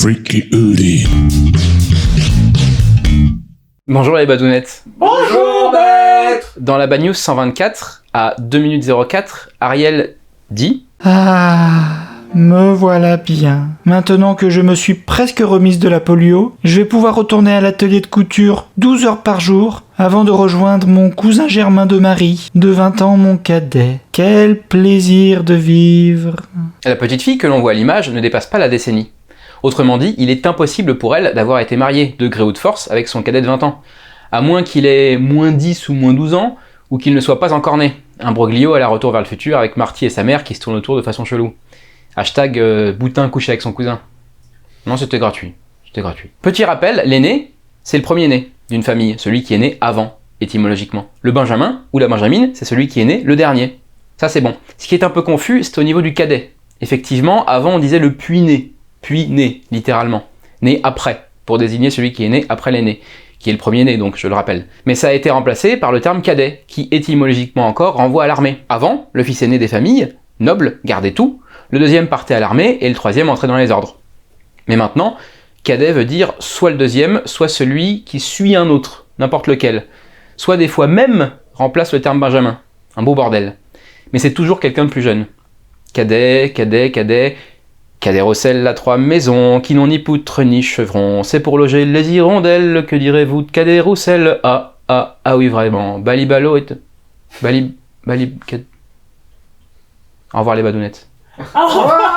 Freaky Hoodie. Bonjour les badounettes. Bonjour maître. Dans la Bad News 124, à 2 minutes 04, Ariel dit Ah, me voilà bien. Maintenant que je me suis presque remise de la polio, je vais pouvoir retourner à l'atelier de couture 12 heures par jour avant de rejoindre mon cousin Germain de Marie, de 20 ans mon cadet. Quel plaisir de vivre. La petite fille que l'on voit à l'image ne dépasse pas la décennie. Autrement dit, il est impossible pour elle d'avoir été mariée, de gré ou de force, avec son cadet de 20 ans. À moins qu'il ait moins 10 ou moins 12 ans, ou qu'il ne soit pas encore né. Un broglio à la Retour vers le futur avec Marty et sa mère qui se tournent autour de façon chelou. Hashtag Boutin couché avec son cousin. Non, c'était gratuit. Petit rappel, l'aîné, c'est le premier-né d'une famille, celui qui est né avant, étymologiquement. Le Benjamin, ou la Benjamine, c'est celui qui est né le dernier. Ça c'est bon. Ce qui est un peu confus, c'est au niveau du cadet. Effectivement, avant on disait le puis-né, littéralement. Né après, pour désigner celui qui est né après l'aîné, qui est le premier-né donc, je le rappelle. Mais ça a été remplacé par le terme cadet, qui étymologiquement encore renvoie à l'armée. Avant, le fils aîné des familles, noble, gardait tout, le deuxième partait à l'armée et le troisième entrait dans les ordres. Mais maintenant, cadet veut dire soit le deuxième, soit celui qui suit un autre, n'importe lequel. Soit des fois même remplace le terme Benjamin. Un beau bordel. Mais c'est toujours quelqu'un de plus jeune. Cadet, Cadet Rossel a 3 maisons, qui n'ont ni poutre ni chevron. C'est pour loger les hirondelles, que direz-vous de Cadet Roussel? Ah oui vraiment, Balibalo est... Au revoir les badounettes. Au revoir.